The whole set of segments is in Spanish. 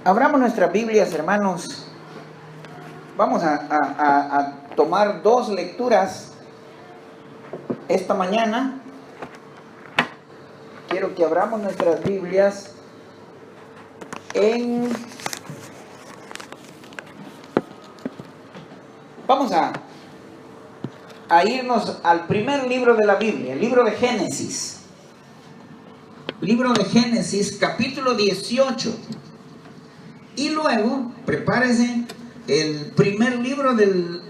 Abramos nuestras Biblias, hermanos. Vamos a tomar dos lecturas esta mañana. Quiero que abramos nuestras Biblias Vamos a irnos al primer libro de la Biblia, el libro de Génesis. Libro de Génesis, capítulo 18. Y luego, prepárese, el primer libro del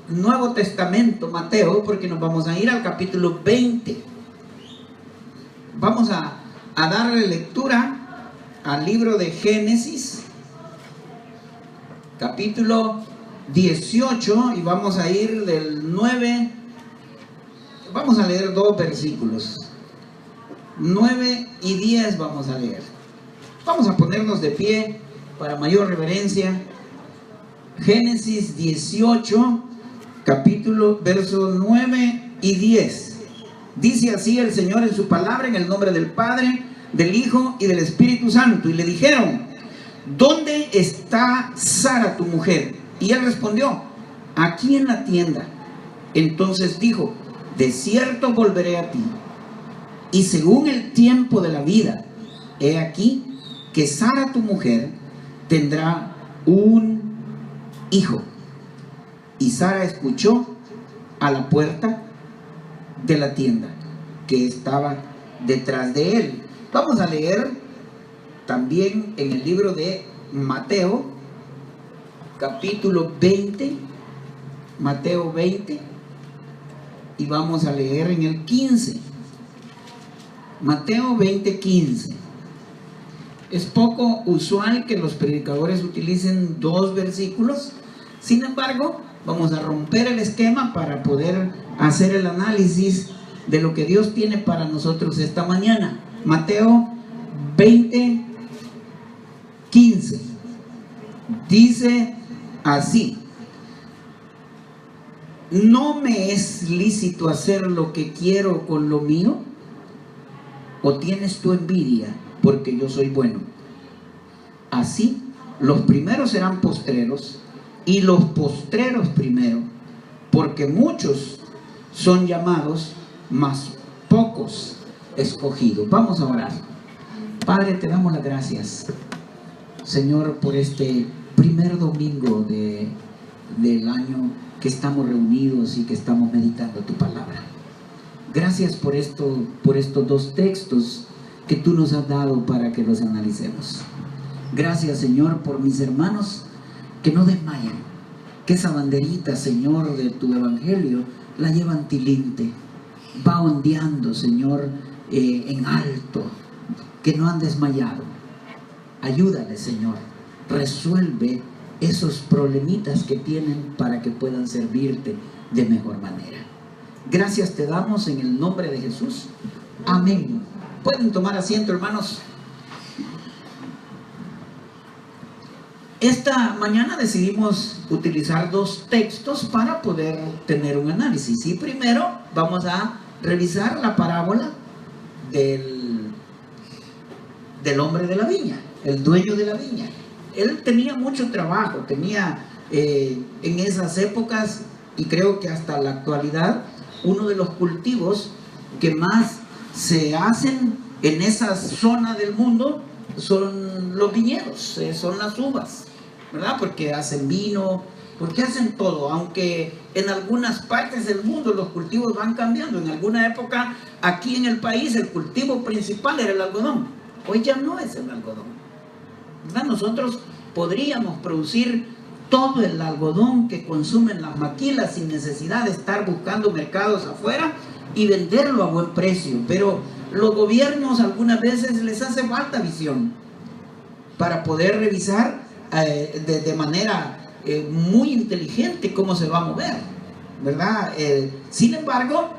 Nuevo Testamento, Mateo, porque nos vamos a ir al capítulo 20. Vamos a darle lectura al libro de Génesis, capítulo 18, y vamos a ir del 9, vamos a leer dos versículos, 9 y 10 vamos a leer. Vamos a ponernos de pie para mayor reverencia. Génesis 18, capítulo, versos 9 y 10. Dice así el Señor en su palabra, en el nombre del Padre, del Hijo y del Espíritu Santo. Y le dijeron: ¿dónde está Sara tu mujer? Y él respondió: aquí en la tienda. Entonces dijo: de cierto volveré a ti, y según el tiempo de la vida, he aquí que Sara tu mujer tendrá un hijo. Y Sara escuchó a la puerta de la tienda que estaba detrás de él. Vamos a leer también en el libro de Mateo, capítulo 20, Mateo 20, y vamos a leer en el 15. Mateo 20, 15. Es poco usual que los predicadores utilicen dos versículos. Sin embargo, vamos a romper el esquema para poder hacer el análisis de lo que Dios tiene para nosotros esta mañana. Mateo 20, 15. Dice así: ¿no me es lícito hacer lo que quiero con lo mío? ¿O tienes tu envidia porque yo soy bueno? Así, los primeros serán postreros y los postreros primero, porque muchos son llamados, mas pocos escogidos. Vamos a orar. Padre, te damos las gracias, Señor, por este primer domingo del año que estamos reunidos y que estamos meditando tu palabra. Gracias por estos dos textos que tú nos has dado para que los analicemos. Gracias, Señor, por mis hermanos que no desmayan, que esa banderita, Señor, de tu evangelio la llevan tilinte, va ondeando, Señor, en alto, que no han desmayado. Ayúdale, Señor, resuelve esos problemitas que tienen para que puedan servirte de mejor manera. Gracias te damos en el nombre de Jesús. Amén. Pueden tomar asiento, hermanos. Esta mañana decidimos utilizar dos textos para poder tener un análisis. Y primero vamos a revisar la parábola del hombre de la viña, el dueño de la viña. Él tenía mucho trabajo, tenía en esas épocas, y creo que hasta la actualidad, uno de los cultivos que más se hacen en esa zona del mundo son los viñedos, son las uvas, ¿verdad? Porque hacen vino, porque hacen todo, aunque en algunas partes del mundo los cultivos van cambiando. En alguna época aquí en el país el cultivo principal era el algodón, hoy ya no es el algodón, ¿verdad? Nosotros podríamos producir todo el algodón que consumen las maquilas sin necesidad de estar buscando mercados afuera y venderlo a buen precio, pero los gobiernos algunas veces les hace falta visión para poder revisar de manera muy inteligente cómo se va a mover, ¿verdad? Sin embargo,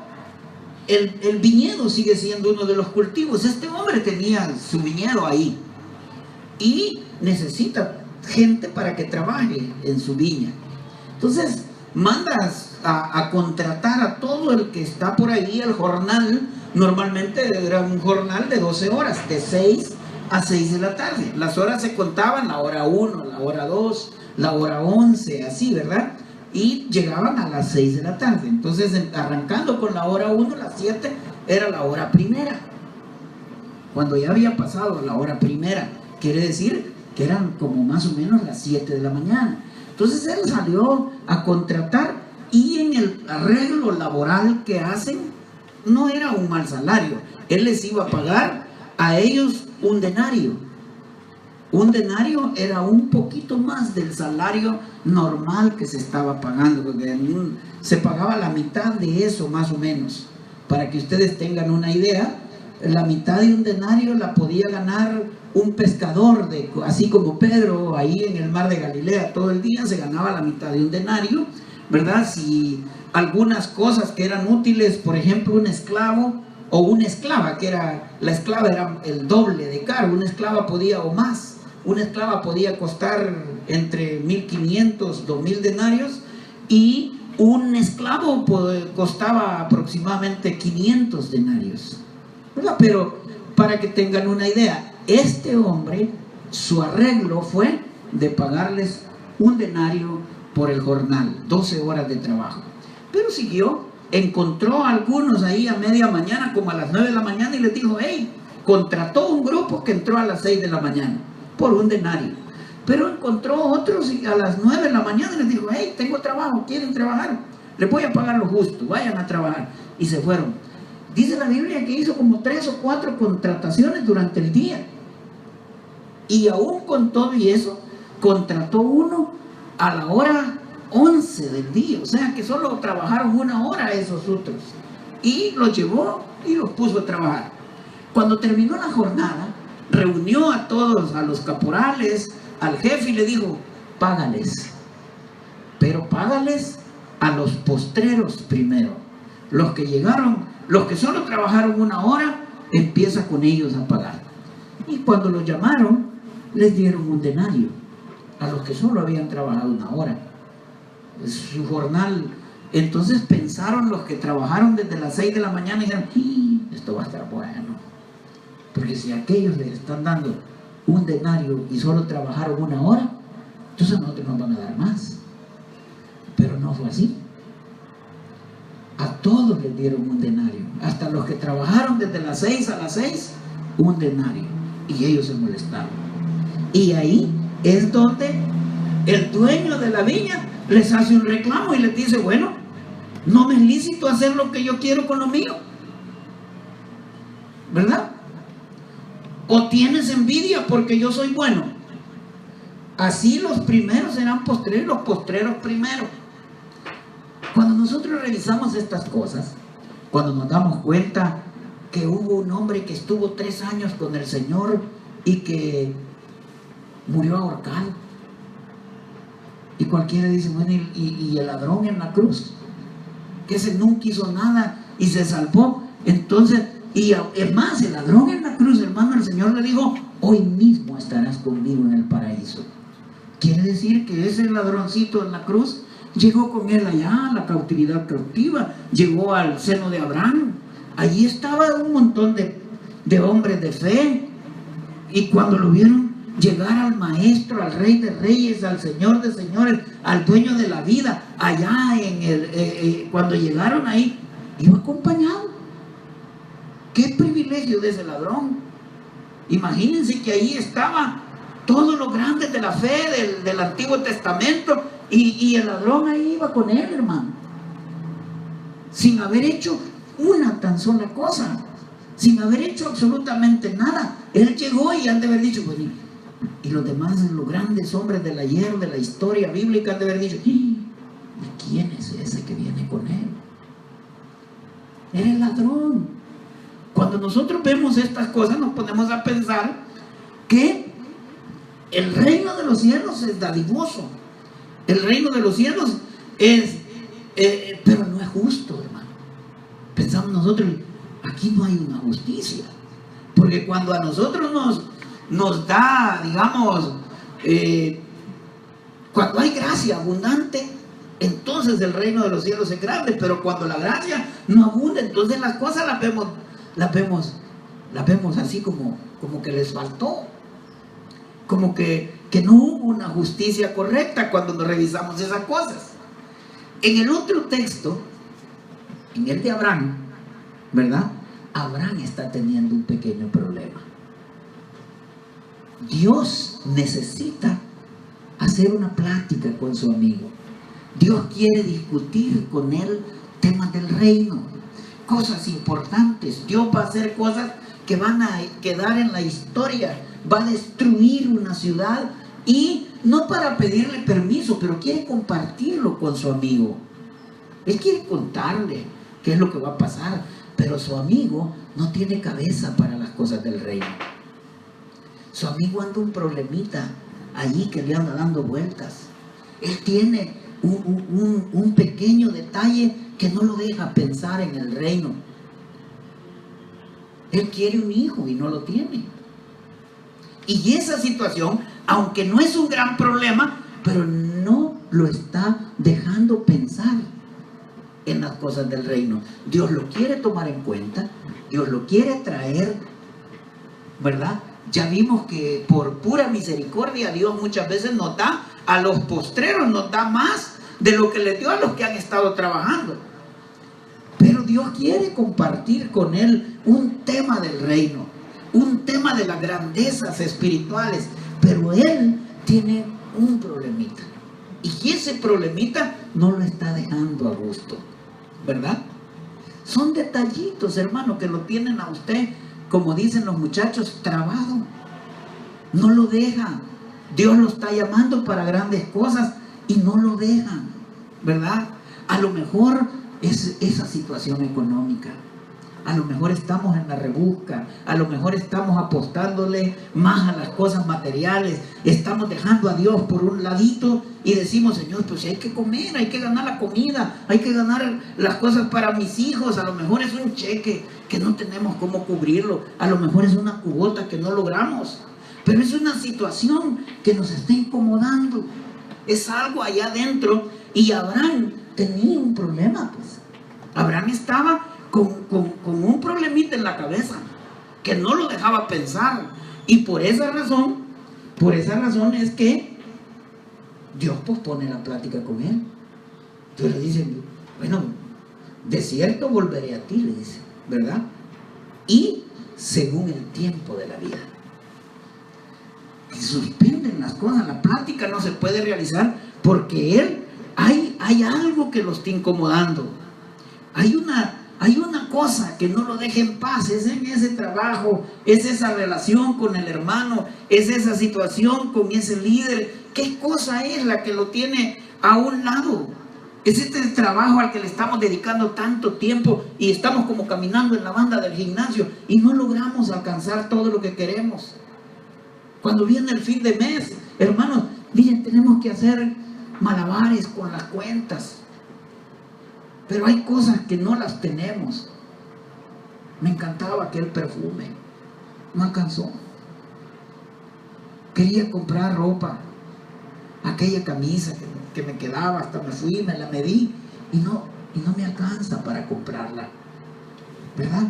el viñedo sigue siendo uno de los cultivos. Este hombre tenía su viñedo ahí y necesita gente para que trabaje en su viña. Entonces mandas a contratar a todo el que está por ahí. El jornal normalmente era un jornal de 12 horas, de 6 a 6 de la tarde. Las horas se contaban, la hora 1, la hora 2, la hora 11, así, ¿verdad? Y llegaban a las 6 de la tarde. Entonces, arrancando con la hora 1, las 7 era la hora primera. Cuando ya había pasado la hora primera, quiere decir que eran como más o menos las 7 de la mañana. Entonces él salió a contratar, y en el arreglo laboral que hacen no era un mal salario. Él les iba a pagar a ellos un denario. Un denario era un poquito más del salario normal que se estaba pagando, porque se pagaba la mitad de eso más o menos. Para que ustedes tengan una idea, la mitad de un denario la podía ganar un pescador, así como Pedro ahí en el mar de Galilea todo el día se ganaba la mitad de un denario, ¿verdad? Si algunas cosas que eran útiles, por ejemplo un esclavo o una esclava, que era, la esclava era el doble de caro, una esclava podía o más, una esclava podía costar entre 1.500, 2.000 denarios, y un esclavo costaba aproximadamente 500 denarios, ¿verdad? Pero para que tengan una idea, este hombre, su arreglo fue de pagarles un denario por el jornal, 12 horas de trabajo. Pero siguió, encontró a algunos ahí a media mañana, como a las 9 de la mañana, y les dijo, hey, contrató un grupo que entró a las 6 de la mañana por un denario. Pero encontró otros a las 9 de la mañana y les dijo, hey, tengo trabajo, ¿quieren trabajar? Les voy a pagar lo justo, vayan a trabajar. Y se fueron. Dice la Biblia que hizo como 3 o 4 contrataciones durante el día. Y aún con todo y eso, contrató uno a la hora 11 del día. O sea que solo trabajaron 1 hora esos otros. Y los llevó y los puso a trabajar. Cuando terminó la jornada, reunió a todos, a los caporales, al jefe, y le dijo, págales. Pero págales a los postreros primero. Los que llegaron, los que solo trabajaron 1 hora, empieza con ellos a pagar. Y cuando los llamaron, les dieron un denario a los que solo habían trabajado 1 hora. Su jornal. Entonces pensaron los que trabajaron desde las 6 de la mañana y dijeron, esto va a estar bueno, porque si a aquellos les están dando un denario y solo trabajaron 1 hora, entonces a nosotros nos van a dar más. Pero no fue así. A todos les dieron un denario, hasta los que trabajaron desde las 6 a las 6, un denario, y ellos se molestaron. Y ahí es donde el dueño de la viña les hace un reclamo y les dice, bueno, no me es lícito hacer lo que yo quiero con lo mío, ¿verdad? O tienes envidia porque yo soy bueno. Así los primeros serán postreros, los postreros primero. Cuando nosotros revisamos estas cosas, cuando nos damos cuenta que hubo un hombre que estuvo 3 años con el Señor y que murió ahorcado, y cualquiera dice, bueno, y el ladrón en la cruz, que ese nunca hizo nada y se salvó. Entonces, y es más, el ladrón en la cruz, hermano, el Señor le dijo, hoy mismo estarás conmigo en el paraíso. Quiere decir que ese ladroncito en la cruz llegó con él allá a la cautividad cautiva, llegó al seno de Abraham. Allí estaba un montón de hombres de fe, y cuando lo vieron llegar al Maestro, al Rey de Reyes, al Señor de Señores, al Dueño de la vida, allá cuando llegaron ahí, iba acompañado. Qué privilegio de ese ladrón. Imagínense que ahí estaba todos los grandes de la fe del Antiguo Testamento, y el ladrón ahí iba con él, hermano, sin haber hecho una tan sola cosa, sin haber hecho absolutamente nada. Él llegó y han de haber dicho, bueno, y los demás, los grandes hombres del ayer, de la historia bíblica, han de haber dicho, ¿y quién es ese que viene con él? Era el ladrón. Cuando nosotros vemos estas cosas, nos ponemos a pensar que el reino de los cielos es dadivoso. El reino de los cielos es, pero no es justo, hermano. Pensamos nosotros, aquí no hay una justicia. Porque cuando a nosotros nos da, digamos, cuando hay gracia abundante, entonces el reino de los cielos es grande. Pero cuando la gracia no abunda, entonces las cosas las vemos las vemos así como que les faltó, como que no hubo una justicia correcta cuando nos revisamos esas cosas. En el otro texto, en el de Abraham, ¿verdad? Abraham está teniendo un pequeño problema. Dios necesita hacer una plática con su amigo. Dios quiere discutir con él temas del reino, cosas importantes. Dios va a hacer cosas que van a quedar en la historia. Va a destruir una ciudad, y no para pedirle permiso, pero quiere compartirlo con su amigo. Él quiere contarle qué es lo que va a pasar, pero su amigo no tiene cabeza para las cosas del reino. Su amigo anda un problemita allí que le anda dando vueltas. Él tiene un pequeño detalle que no lo deja pensar en el reino. Él quiere un hijo y no lo tiene. Y esa situación, aunque no es un gran problema, pero no lo está dejando pensar en las cosas del reino. Dios lo quiere tomar en cuenta, Dios lo quiere traer, ¿verdad? Ya vimos que por pura misericordia Dios muchas veces nos da a los postreros, nos da más de lo que le dio a los que han estado trabajando. Pero Dios quiere compartir con él un tema del reino, un tema de las grandezas espirituales, pero él tiene un problemita, y ese problemita no lo está dejando a gusto, ¿verdad? Son detallitos, hermano, que lo tienen a usted, como dicen los muchachos, trabado. No lo deja. Dios lo está llamando para grandes cosas y no lo deja, ¿verdad? A lo mejor es esa situación económica. A lo mejor estamos en la rebusca, a lo mejor estamos apostándole más a las cosas materiales, estamos dejando a Dios por un ladito y decimos, Señor, pues hay que comer, hay que ganar la comida, hay que ganar las cosas para mis hijos. A lo mejor es un cheque que no tenemos cómo cubrirlo, a lo mejor es una cuota que no logramos, pero es una situación que nos está incomodando, es algo allá adentro. Y Abraham tenía un problema, pues. Abraham estaba con un problemita en la cabeza que no lo dejaba pensar, y por esa razón es que Dios pospone la plática con él. Entonces le dice, bueno, de cierto volveré a ti, le dice, ¿verdad? Y según el tiempo de la vida. Se suspenden las cosas, la plática no se puede realizar porque él, hay algo que lo está incomodando. Hay una cosa que no lo deja en paz, es en ese trabajo, es esa relación con el hermano, es esa situación con ese líder. ¿Qué cosa es la que lo tiene a un lado? Es este trabajo al que le estamos dedicando tanto tiempo y estamos como caminando en la banda del gimnasio y no logramos alcanzar todo lo que queremos. Cuando viene el fin de mes, hermanos, miren, tenemos que hacer malabares con las cuentas, pero hay cosas que no las tenemos. Me encantaba aquel perfume, no alcanzó. Quería comprar ropa, aquella camisa que me quedaba, hasta me fui, me la medí y no me alcanza para comprarla, ¿verdad?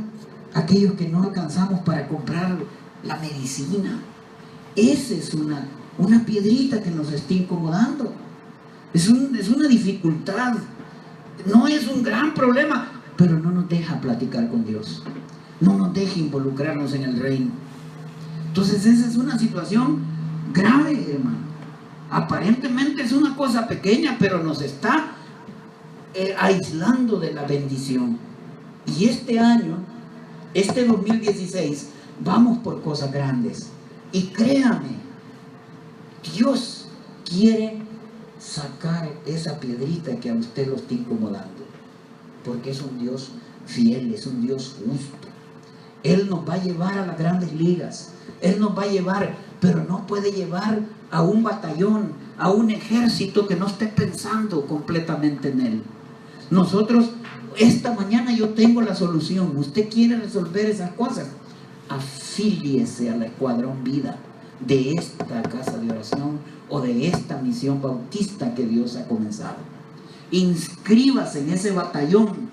Aquellos que no alcanzamos para comprar la medicina, esa es una piedrita que nos está incomodando. Es una dificultad. No es un gran problema, pero no nos deja platicar con Dios, no nos deja involucrarnos en el reino. Entonces esa es una situación grave, hermano. Aparentemente es una cosa pequeña, pero nos está aislando de la bendición. Y este año, este 2016, vamos por cosas grandes. Y créame, Dios quiere sacar esa piedrita que a usted lo está incomodando, porque es un Dios fiel, es un Dios justo. Él nos va a llevar a las grandes ligas, Él nos va a llevar, pero no puede llevar a un batallón, a un ejército que no esté pensando completamente en Él. Nosotros, esta mañana yo tengo la solución. Usted quiere resolver esas cosas, afíliese al escuadrón vida de esta casa de oración o de esta misión bautista que Dios ha comenzado. Inscríbase en ese batallón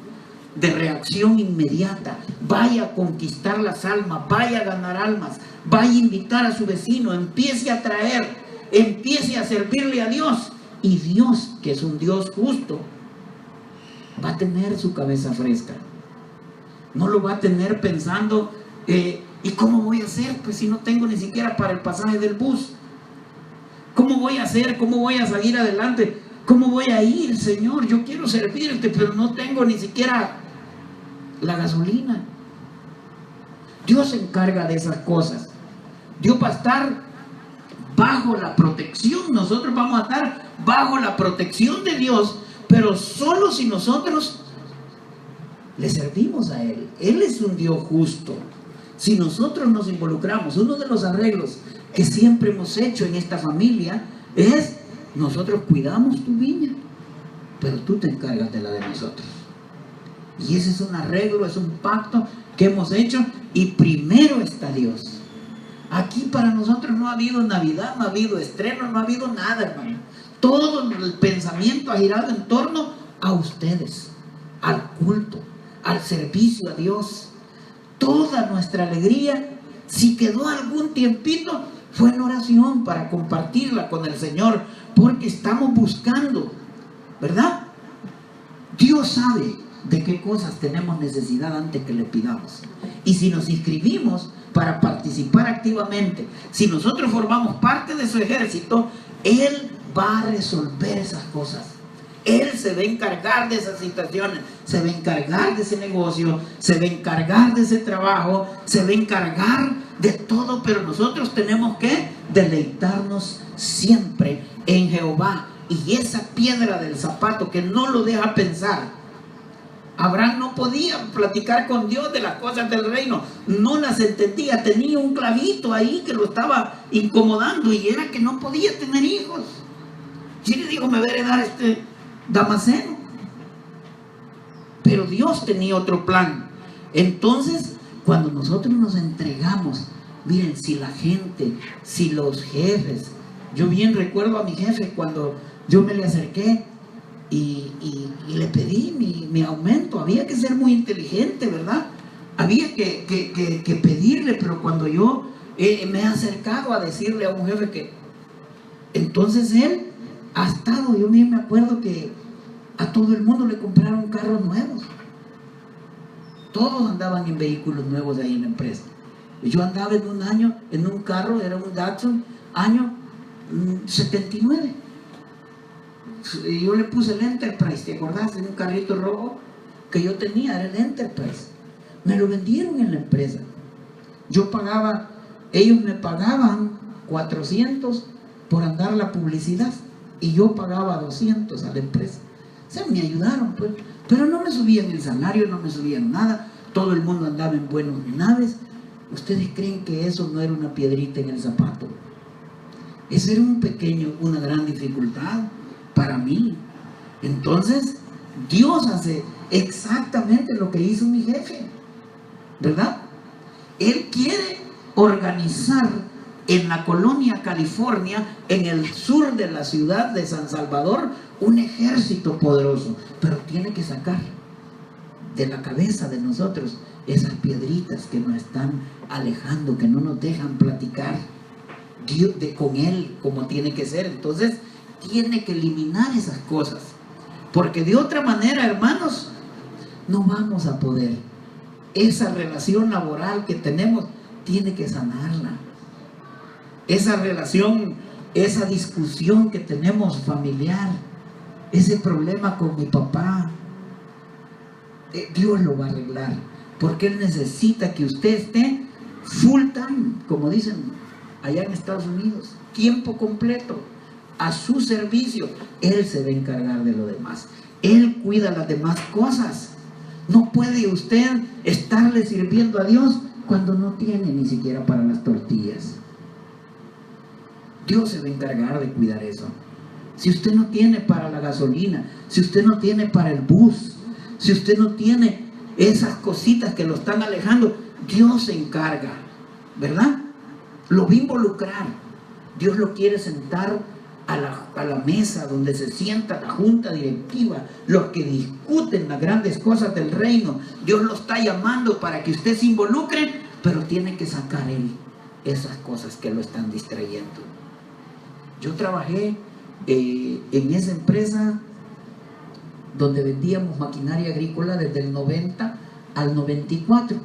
de reacción inmediata. Vaya a conquistar las almas, vaya a ganar almas, vaya a invitar a su vecino, empiece a traer, empiece a servirle a Dios. Y Dios, que es un Dios justo, va a tener su cabeza fresca. No lo va a tener pensando, ¿y cómo voy a hacer? Pues si no tengo ni siquiera para el pasaje del bus. ¿Cómo voy a hacer? ¿Cómo voy a salir adelante? ¿Cómo voy a ir, Señor? Yo quiero servirte, pero no tengo ni siquiera la gasolina. Dios se encarga de esas cosas. Dios va a estar bajo la protección. Nosotros vamos a estar bajo la protección de Dios, pero solo si nosotros le servimos a Él. Él es un Dios justo. Si nosotros nos involucramos, uno de los arreglos que siempre hemos hecho en esta familia es: nosotros cuidamos tu viña, pero tú te encargas de la de nosotros. Y ese es un arreglo, es un pacto que hemos hecho, y primero está Dios. Aquí para nosotros no ha habido Navidad, no ha habido estreno, no ha habido nada, hermano. Todo el pensamiento ha girado en torno a ustedes, al culto, al servicio a Dios. Toda nuestra alegría, si quedó algún tiempito, fue en oración para compartirla con el Señor, porque estamos buscando, ¿verdad? Dios sabe de qué cosas tenemos necesidad antes que le pidamos. Y si nos inscribimos para participar activamente, si nosotros formamos parte de su ejército, Él va a resolver esas cosas. Él se va a encargar de esas situaciones, se va a encargar de ese negocio, se va a encargar de ese trabajo, se va a encargar de todo, pero nosotros tenemos que deleitarnos siempre en Jehová. Y esa piedra del zapato que no lo deja pensar. Abraham no podía platicar con Dios de las cosas del reino, no las entendía, tenía un clavito ahí que lo estaba incomodando, y era que no podía tener hijos. Y le dijo: me va a heredar este Damaseno. Pero Dios tenía otro plan. Entonces, cuando nosotros nos entregamos, miren, si la gente, si los jefes, yo bien recuerdo a mi jefe cuando yo me le acerqué y le pedí mi aumento. Había que ser muy inteligente, ¿verdad? Había que pedirle, pero cuando yo me he acercado a decirle a un jefe que... Entonces él ha estado, yo bien me acuerdo que a todo el mundo le compraron carros nuevos. Todos andaban en vehículos nuevos de ahí en la empresa. Yo andaba en un año, en un carro, era un Datsun, año 79. Y yo le puse el Enterprise, ¿te acordás? En un carrito rojo que yo tenía, era el Enterprise. Me lo vendieron en la empresa. Yo pagaba, ellos me pagaban 400 por andar la publicidad, y yo pagaba 200 a la empresa. O sea, me ayudaron, pues, pero no me subían el salario, no me subían nada. Todo el mundo andaba en buenas naves. ¿Ustedes creen que eso no era una piedrita en el zapato? Eso era una gran dificultad para mí. Entonces, Dios hace exactamente lo que hizo mi jefe, ¿verdad? Él quiere organizar en la colonia California, en el sur de la ciudad de San Salvador, un ejército poderoso, pero tiene que sacar de la cabeza de nosotros esas piedritas que nos están alejando, que no nos dejan platicar con Él como tiene que ser. Entonces tiene que eliminar esas cosas, porque de otra manera, hermanos, no vamos a poder. Esa relación laboral que tenemos tiene que sanarla. Esa relación, esa discusión que tenemos familiar, ese problema con mi papá, Dios lo va a arreglar, porque Él necesita que usted esté full time, como dicen allá en Estados Unidos, tiempo completo, a su servicio. Él se va a encargar de lo demás. Él cuida las demás cosas. No puede usted estarle sirviendo a Dios cuando no tiene ni siquiera para las tortillas. Dios se va a encargar de cuidar eso. Si usted no tiene para la gasolina, si usted no tiene para el bus, si usted no tiene esas cositas que lo están alejando, Dios se encarga, ¿verdad? Lo va a involucrar. Dios lo quiere sentar a la mesa donde se sienta la junta directiva, los que discuten las grandes cosas del reino. Dios lo está llamando para que usted se involucre, pero tiene que sacar él esas cosas que lo están distrayendo. Yo trabajé en esa empresa donde vendíamos maquinaria agrícola desde el 90 al 94.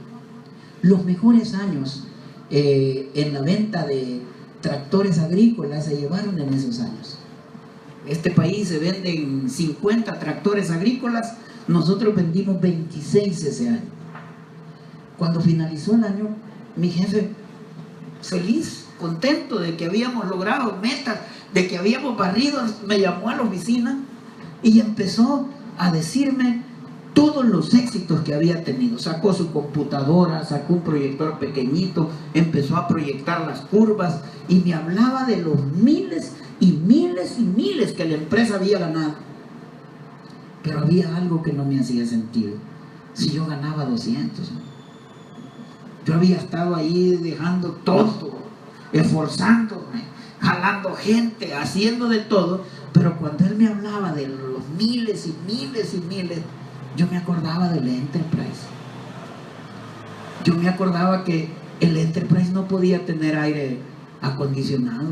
Los mejores años en la venta de tractores agrícolas se llevaron en esos años. Este país se venden 50 tractores agrícolas, nosotros vendimos 26 ese año. Cuando finalizó el año, mi jefe, feliz, contento de que habíamos logrado metas, de que habíamos barrido, me llamó a la oficina y empezó a decirme todos los éxitos que había tenido. Sacó su computadora, sacó un proyector pequeñito, empezó a proyectar las curvas y me hablaba de los miles y miles y miles que la empresa había ganado. Pero había algo que no me hacía sentido. Si yo ganaba 200, yo había estado ahí dejando todo, esforzándome, jalando gente, haciendo de todo, pero cuando él me hablaba de los miles y miles y miles, yo me acordaba del Enterprise. Yo me acordaba que el Enterprise no podía tener aire acondicionado.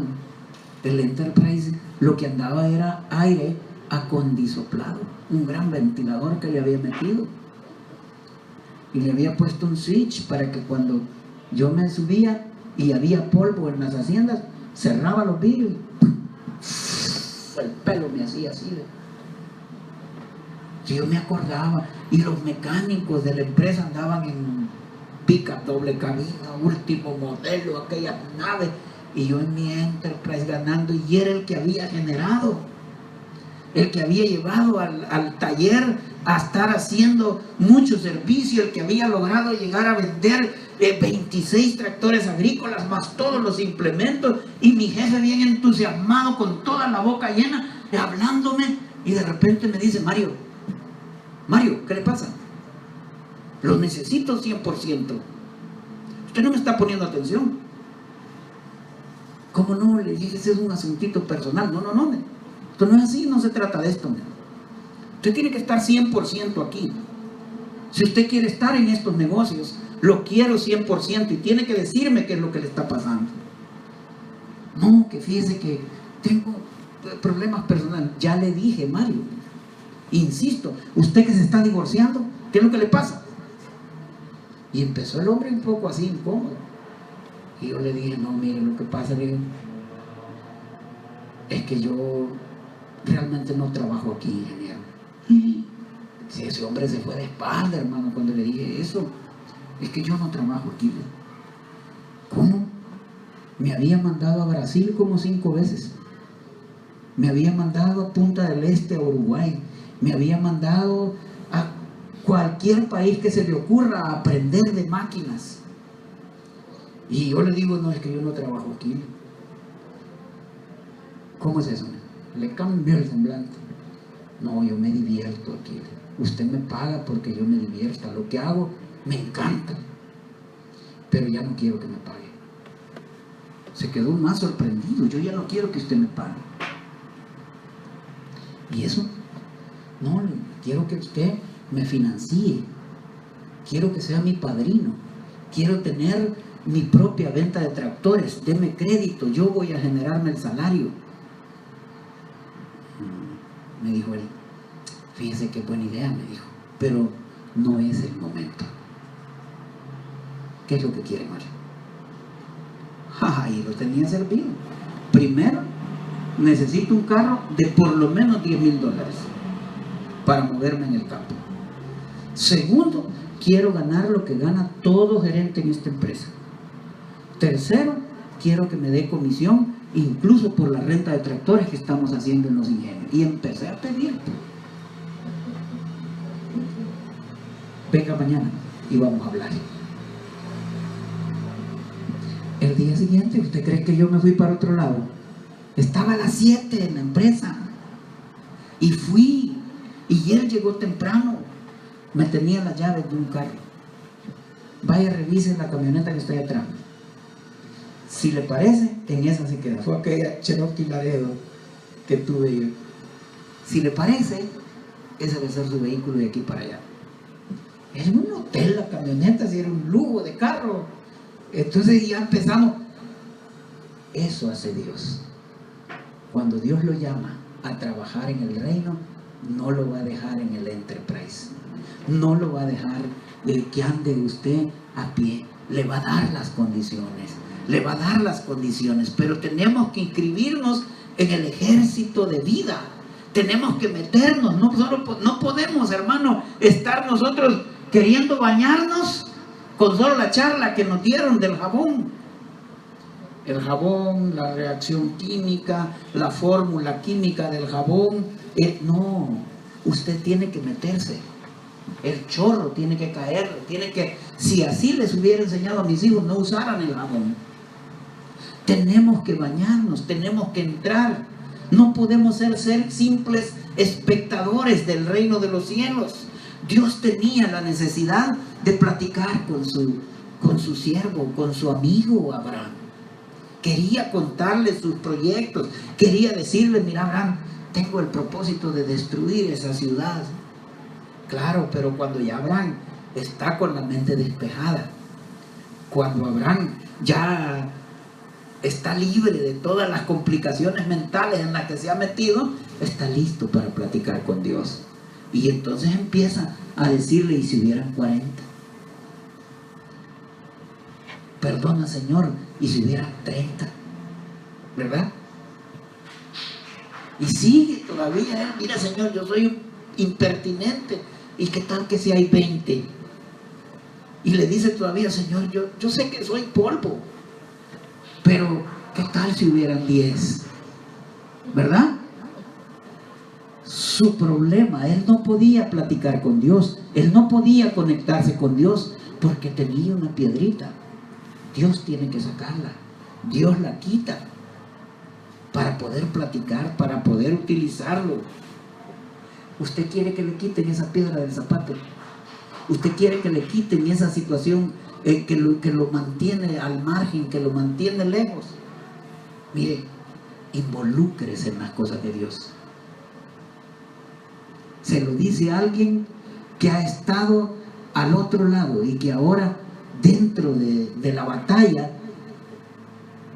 El Enterprise lo que andaba era aire acondisoplado, un gran ventilador que le había metido. Y le había puesto un switch para que cuando yo me subía y había polvo en las haciendas, cerraba los vidrios y el pelo me hacía así. Yo me acordaba, y los mecánicos de la empresa andaban en pica, doble cabina, último modelo, aquellas naves, y yo en mi Enterprise ganando, y era el que había generado, el que había llevado al taller a estar haciendo mucho servicio, el que había logrado llegar a vender 26 tractores agrícolas más todos los implementos, y mi jefe bien entusiasmado con toda la boca llena hablándome, y de repente me dice: Mario, ¿qué le pasa? Lo necesito 100%. Usted no me está poniendo atención. ¿Cómo no? Le dije, ese es un asuntito personal. No, esto no es así, no se trata de esto. Usted tiene que estar 100% aquí. Si usted quiere estar en estos negocios, lo quiero 100% y tiene que decirme qué es lo que le está pasando. No, que fíjese que tengo problemas personales. Ya le dije, Mario, insisto, usted que se está divorciando, ¿qué es lo que le pasa? Y empezó el hombre un poco así incómodo. Y yo le dije: no, mire, lo que pasa, le digo, es que yo realmente no trabajo aquí, ingeniero. Si ese hombre se fue de espalda, hermano, cuando le dije eso. Es que yo no trabajo aquí. ¿Cómo? Me había mandado a Brasil como 5 veces. Me había mandado a Punta del Este, a Uruguay. Me había mandado a cualquier país que se le ocurra a aprender de máquinas. Y yo le digo: no, es que yo no trabajo aquí. ¿Cómo es eso? Le cambió el semblante. No, yo me divierto aquí. Usted me paga porque yo me divierta. Lo que hago me encanta. Pero ya no quiero que me pague. Se quedó más sorprendido. Yo ya no quiero que usted me pague. ¿Y eso? No, quiero que usted me financie. Quiero que sea mi padrino. Quiero tener mi propia venta de tractores. Deme crédito, yo voy a generarme el salario. Me dijo él: fíjese qué buena idea, me dijo, pero no es el momento. ¿Qué es lo que quiere, Mario? Y lo tenía servido. Primero, necesito un carro de por lo menos $10,000 para moverme en el campo. Segundo, quiero ganar lo que gana todo gerente en esta empresa. Tercero, quiero que me dé comisión, incluso por la renta de tractores que estamos haciendo en los ingenios. Y empecé a pedir. Venga mañana y vamos a hablar. El día siguiente, ¿usted cree que yo me fui para otro lado? Estaba a las 7 en la empresa. Y fui. Y él llegó temprano. Me tenía las llaves de un carro. Vaya, revise la camioneta que está ahí atrás. Si le parece, en esa se queda. Fue aquella Cherokee Laredo que tuve yo. Si le parece, ese debe ser su vehículo de aquí para allá. Es un hotel la camioneta, si era un lujo de carro. Entonces ya empezamos. Eso hace Dios. Cuando Dios lo llama a trabajar en el reino, no lo va a dejar en el Enterprise. No lo va a dejar que ande usted a pie. Le va a dar las condiciones. Le va a dar las condiciones. Pero tenemos que inscribirnos en el ejército de vida. Tenemos que meternos. No podemos, hermano, estar nosotros queriendo bañarnos con solo la charla que nos dieron del jabón. El jabón, la reacción química, la fórmula química del jabón. No, usted tiene que meterse. El chorro tiene que caer, si así les hubiera enseñado a mis hijos, no usaran el jabón. Tenemos que bañarnos, tenemos que entrar. No podemos ser simples espectadores del reino de los cielos. Dios tenía la necesidad de platicar con su siervo, con su amigo Abraham. Quería contarle sus proyectos, quería decirle: mira, Abraham, tengo el propósito de destruir esa ciudad. Claro, pero cuando ya Abraham está con la mente despejada, cuando Abraham ya está libre de todas las complicaciones mentales en las que se ha metido, está listo para platicar con Dios. Y entonces empieza a decirle: ¿y si hubieran 40? Perdona, Señor, ¿y si hubieran 30? ¿Verdad? Y sigue todavía, mira, Señor, yo soy impertinente. ¿Y qué tal que si hay 20? Y le dice todavía: Señor, yo sé que soy polvo, pero ¿qué tal si hubieran 10? ¿Verdad? Su problema, él no podía platicar con Dios, él no podía conectarse con Dios porque tenía una piedrita. Dios tiene que sacarla, Dios la quita para poder platicar, para poder utilizarlo. ¿Usted quiere que le quiten esa piedra del zapato? ¿Usted quiere que le quiten esa situación que lo mantiene al margen, que lo mantiene lejos? Mire, involúcrese en las cosas de Dios. Se lo dice alguien que ha estado al otro lado y que ahora, dentro de la batalla,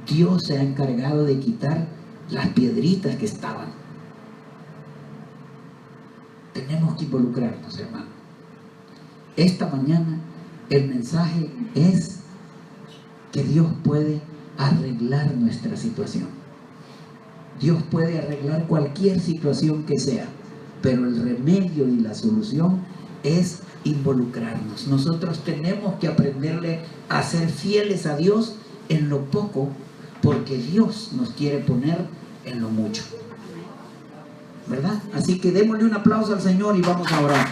Dios se ha encargado de quitar las piedritas que estaban. Tenemos que involucrarnos, hermano. Esta mañana el mensaje es que Dios puede arreglar nuestra situación. Dios puede arreglar cualquier situación que sea, pero el remedio y la solución es involucrarnos. Nosotros tenemos que aprenderle a ser fieles a Dios en lo poco, porque Dios nos quiere poner en lo mucho, ¿verdad? Así que démosle un aplauso al Señor y vamos a orar.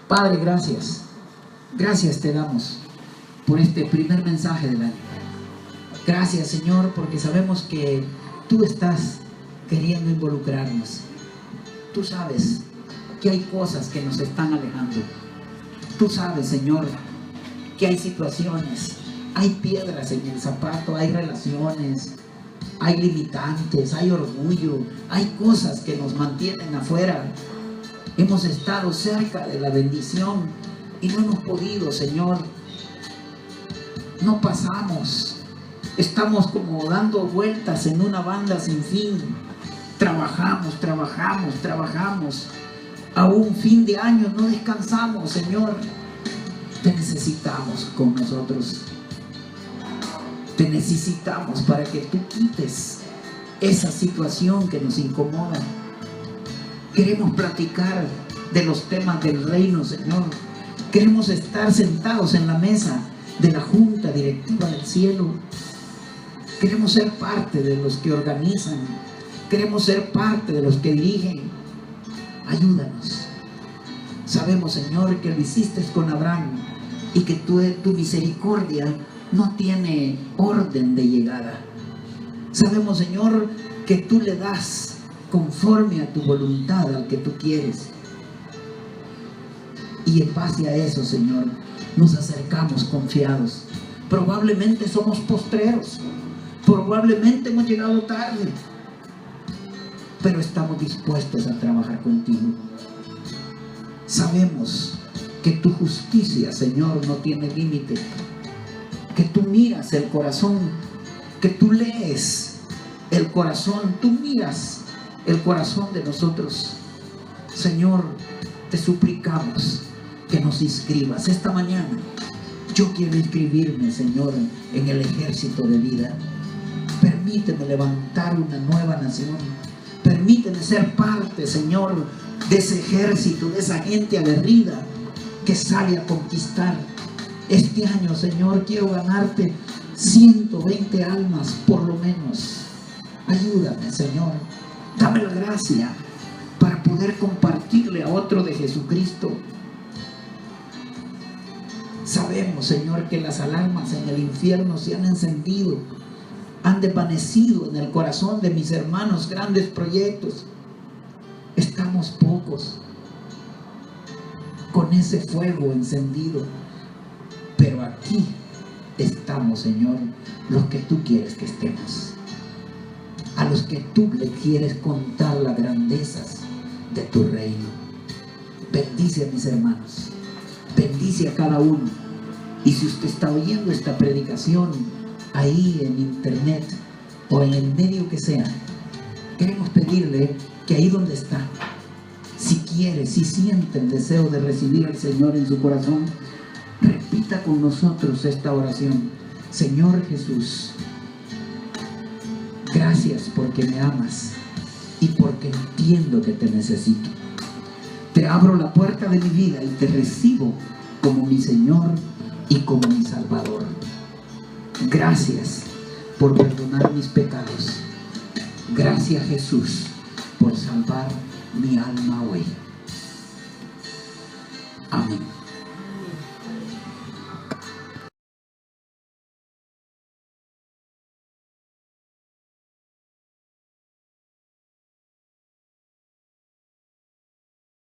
Padre, gracias. Gracias te damos por este primer mensaje del año. Gracias, Señor, porque sabemos que tú estás queriendo involucrarnos. Tú sabes que hay cosas que nos están alejando. Tú sabes, Señor, que hay situaciones, hay piedras en el zapato, hay relaciones, hay limitantes, hay orgullo, hay cosas que nos mantienen afuera. Hemos estado cerca de la bendición y no hemos podido, Señor. No pasamos. Estamos como dando vueltas en una banda sin fin. Trabajamos. A un fin de año no descansamos, Señor. Te necesitamos con nosotros. Te necesitamos para que tú quites esa situación que nos incomoda. Queremos platicar de los temas del reino, Señor. Queremos estar sentados en la mesa de la junta directiva del cielo. Queremos ser parte de los que organizan. Queremos ser parte de los que dirigen. Ayúdanos. Sabemos, Señor, que lo hiciste con Abraham y que tu misericordia no tiene orden de llegada. Sabemos, Señor, que tú le das conforme a tu voluntad al que tú quieres. Y en base a eso, Señor, nos acercamos confiados. Probablemente somos postreros. Probablemente hemos llegado tarde, pero estamos dispuestos a trabajar contigo. Sabemos que tu justicia, Señor, no tiene límite, que tú miras el corazón, que tú lees el corazón, tú miras el corazón de nosotros. Señor, te suplicamos que nos inscribas esta mañana. Yo quiero inscribirme, Señor, en el ejército de vida. Permíteme levantar una nueva nación. Permíteme ser parte, Señor, de ese ejército, de esa gente aguerrida que sale a conquistar. Este año, Señor, quiero ganarte 120 almas por lo menos. Ayúdame, Señor. Dame la gracia para poder compartirle a otro de Jesucristo. Sabemos, Señor, que las alarmas en el infierno se han encendido, han desvanecido en el corazón de mis hermanos grandes proyectos. Estamos pocos con ese fuego encendido, pero aquí estamos, Señor, los que tú quieres que estemos, a los que tú le quieres contar las grandezas de tu reino. Bendice a mis hermanos, bendice a cada uno. Y si usted está oyendo esta predicación ahí en internet o en el medio que sea, queremos pedirle que ahí donde está, si quiere, si siente el deseo de recibir al Señor en su corazón, repita con nosotros esta oración. Señor Jesús, gracias porque me amas y porque entiendo que te necesito. Te abro la puerta de mi vida y te recibo como mi Señor y como mi Salvador. Gracias por perdonar mis pecados. Gracias, Jesús, por salvar mi alma hoy. Amén.